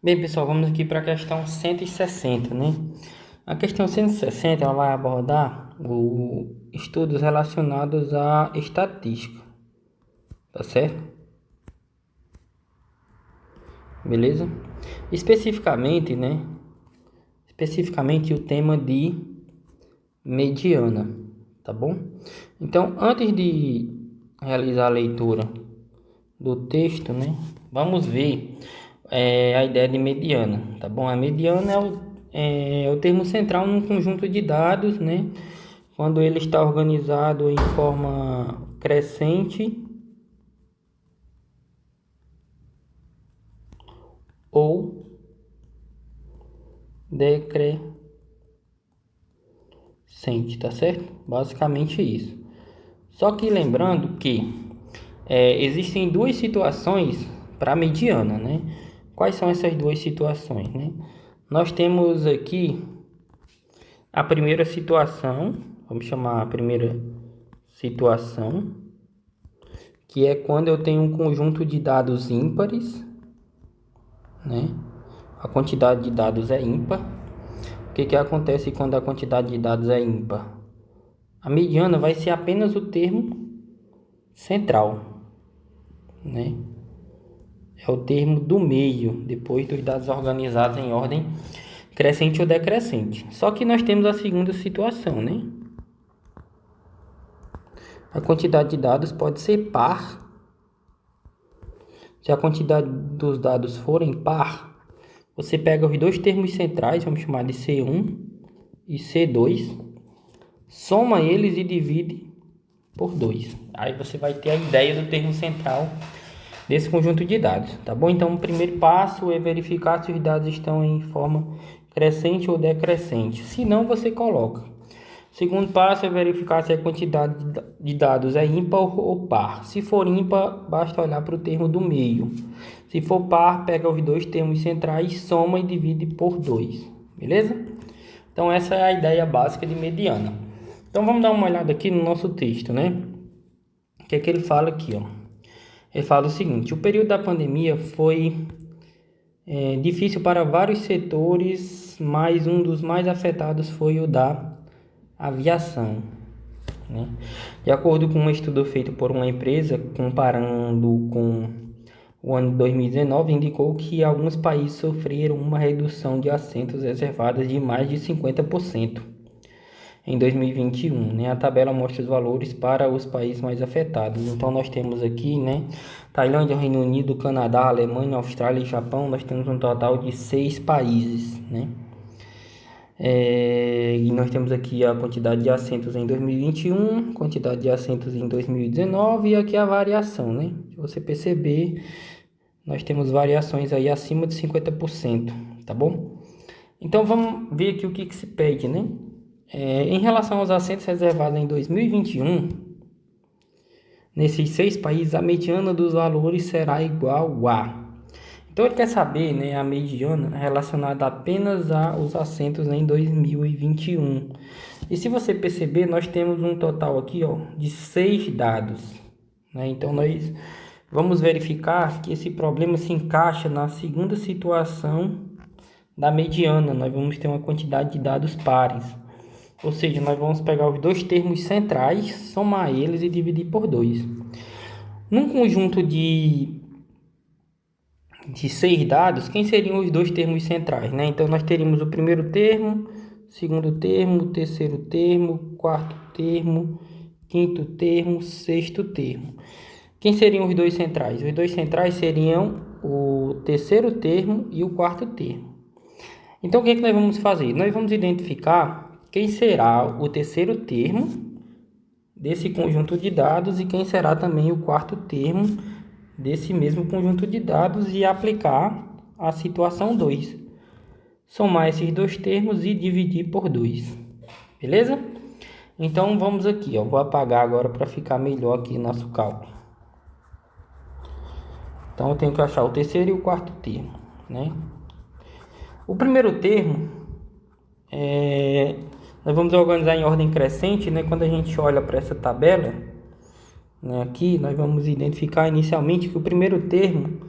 Bem, pessoal, vamos aqui para a questão 160, né? A questão 160 ela vai abordar estudos relacionados à estatística, tá certo? Beleza? Especificamente, né? Especificamente o tema de mediana, tá bom? Então, antes de realizar a leitura do texto, né? Vamos ver a ideia de mediana, tá bom? A mediana é o termo central num conjunto de dados, né? Quando ele está organizado em forma crescente ou decrescente, tá certo? Basicamente isso. Só que lembrando que existem duas situações para a mediana, né? Quais são essas duas situações, né? Nós temos aqui a primeira situação, vamos chamar a primeira situação, que é quando eu tenho um conjunto de dados ímpares, né? A quantidade de dados é ímpar. O que acontece quando a quantidade de dados é ímpar? A mediana vai ser apenas o termo central, né? É o termo do meio, depois dos dados organizados em ordem crescente ou decrescente. Só que nós temos a segunda situação, né? A quantidade de dados pode ser par. Se a quantidade dos dados forem par, você pega os dois termos centrais, vamos chamar de C1 e C2, soma eles e divide por 2. Aí você vai ter a ideia do termo central desse conjunto de dados, tá bom? Então, o primeiro passo é verificar se os dados estão em forma crescente ou decrescente. Se não, você coloca. O segundo passo é verificar se a quantidade de dados é ímpar ou par. Se for ímpar, basta olhar para o termo do meio. Se for par, pega os dois termos centrais, soma e divide por 2. Beleza? Então, essa é a ideia básica de mediana. Então, vamos dar uma olhada aqui no nosso texto, né? O que é que ele fala aqui, ó? Ele fala o seguinte: o período da pandemia foi difícil para vários setores, mas um dos mais afetados foi o da aviação, né? De acordo com um estudo feito por uma empresa, comparando com o ano de 2019, indicou que alguns países sofreram uma redução de assentos reservados de mais de 50% em 2021, né? A tabela mostra os valores para os países mais afetados. Então nós temos aqui, né, Tailândia, Reino Unido, Canadá, Alemanha, Austrália e Japão. Nós temos um total de 6 países, né? E nós temos aqui a quantidade de assentos em 2021, quantidade de assentos em 2019 e aqui a variação, né? Se você perceber, nós temos variações aí acima de 50%, tá bom? Então vamos ver aqui o que se pede, né? Em relação aos assentos reservados em 2021, nesses 6 países, a mediana dos valores será igual a... Então ele quer saber, né, a mediana relacionada apenas aos assentos em 2021. E se você perceber, nós temos um total aqui, ó, de 6 dados, né? Então nós vamos verificar que esse problema se encaixa na segunda situação da mediana. Nós vamos ter uma quantidade de dados pares. Ou seja, nós vamos pegar os dois termos centrais, somar eles e dividir por 2. Num conjunto de 6 dados, quem seriam os dois termos centrais, né? Então, nós teríamos o primeiro termo, segundo termo, terceiro termo, quarto termo, quinto termo, sexto termo. Quem seriam os dois centrais? Os dois centrais seriam o terceiro termo e o quarto termo. Então, o que nós vamos fazer? Nós vamos identificar quem será o terceiro termo desse conjunto de dados e quem será também o quarto termo desse mesmo conjunto de dados e aplicar a situação 2. Somar esses dois termos e dividir por 2. Beleza? Então vamos aqui, ó. Vou apagar agora para ficar melhor aqui nosso cálculo. Então eu tenho que achar o terceiro e o quarto termo, né? O primeiro termo nós vamos organizar em ordem crescente, né? Quando a gente olha para essa tabela, né, aqui nós vamos identificar inicialmente que o primeiro termo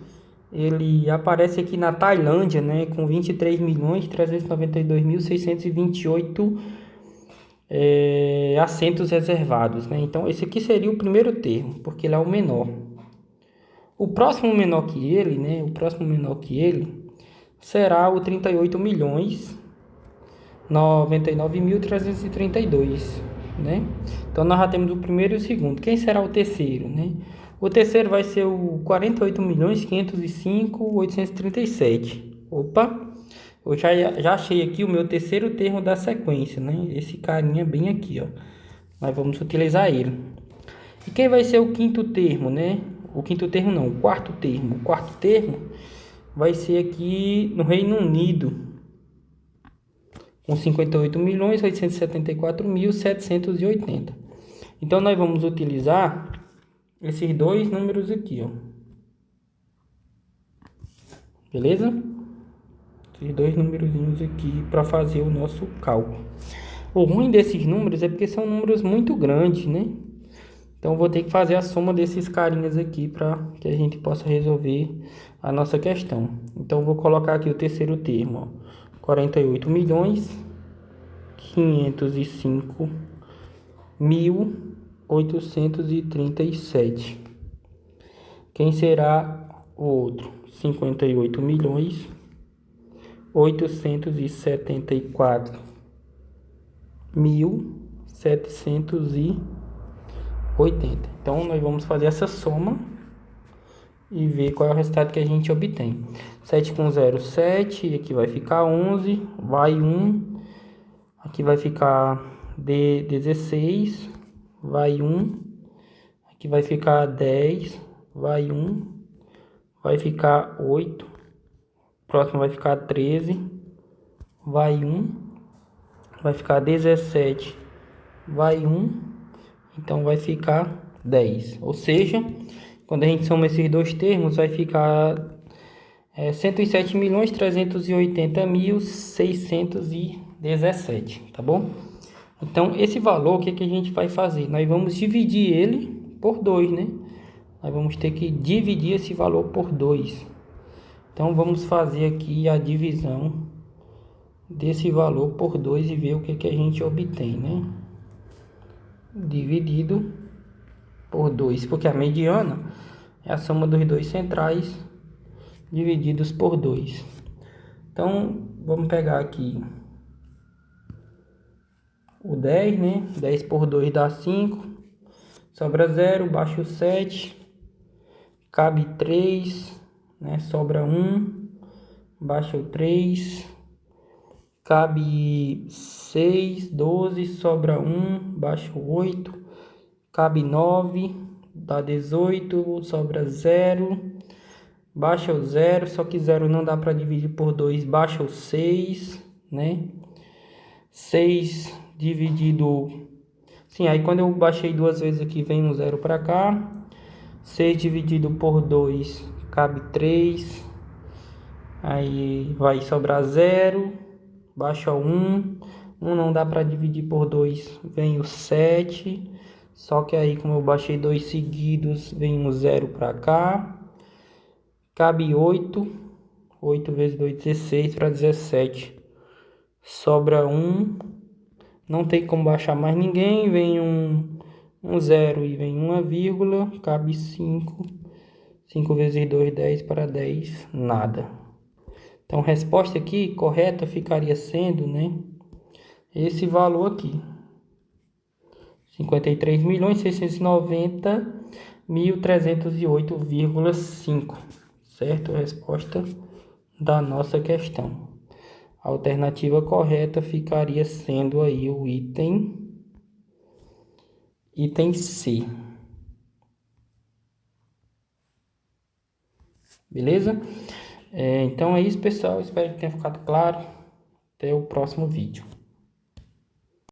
ele aparece aqui na Tailândia, né, com 23.392.628 assentos reservados, né? Então esse aqui seria o primeiro termo, porque ele é o menor. O próximo menor que ele, né, será o 38.099.332, né? Então nós já temos o primeiro e o segundo. Quem será o terceiro, né? O terceiro vai ser o 48.505.837. Opa! Eu já achei aqui o meu terceiro termo da sequência, né? Esse carinha bem aqui, ó. Nós vamos utilizar ele. E quem vai ser o quinto termo, né? O quinto termo não, o quarto termo. O quarto termo vai ser aqui no Reino Unido, com 58.874.780. Então nós vamos utilizar esses dois números aqui, ó. Beleza? Esses dois númerozinhos aqui para fazer o nosso cálculo. O ruim desses números é porque são números muito grandes, né? Então vou ter que fazer a soma desses carinhas aqui para que a gente possa resolver a nossa questão. Então vou colocar aqui o terceiro termo, ó. 48.505.837. Quem será o outro? 58.874.780. Então nós vamos fazer essa soma e ver qual é o resultado que a gente obtém. 7 com 0, 7. Aqui vai ficar 11. Vai 1. Aqui vai ficar 16. Vai 1. Aqui vai ficar 10. Vai 1. Vai ficar 8. Próximo vai ficar 13. Vai 1. Vai ficar 17. Vai 1. Então vai ficar 10. Ou seja, quando a gente soma esses dois termos, vai ficar 107.380.617, tá bom? Então, esse valor, o que a gente vai fazer? Nós vamos dividir ele por 2, né? Nós vamos ter que dividir esse valor por 2. Então, vamos fazer aqui a divisão desse valor por 2 e ver o que a gente obtém, né? Dividido por 2, porque a mediana é a soma dos dois centrais divididos por 2. Então, vamos pegar aqui o 10, né? 10 por 2 dá 5. Sobra 0, baixa o 7. Cabe 3, né? Sobra 1. Baixa o 3. Cabe 6, 12, sobra 1. Baixa o 8. Cabe 9, dá 18, sobra 0. Baixa o 0, só que 0 não dá para dividir por 2, baixa o 6, né? 6 dividido... Sim, aí quando eu baixei duas vezes aqui, vem um 0 para cá. 6 dividido por 2, cabe 3. Aí vai sobrar 0, baixa o 1. 1 não dá para dividir por 2, vem o 7. Só que aí, como eu baixei 2 seguidos, vem um 0 para cá. Cabe 8. 8 vezes 2, 16 para 17. Sobra 1. Não tem como baixar mais ninguém. Vem um 0 e vem uma vírgula. Cabe 5. 5 vezes 2, 10 para 10. Nada. Então, a resposta aqui correta ficaria sendo, né, esse valor aqui. 53.690.308,5. Certo? A resposta da nossa questão. A alternativa correta ficaria sendo aí o item C. Beleza? Então é isso, pessoal. Espero que tenha ficado claro. Até o próximo vídeo.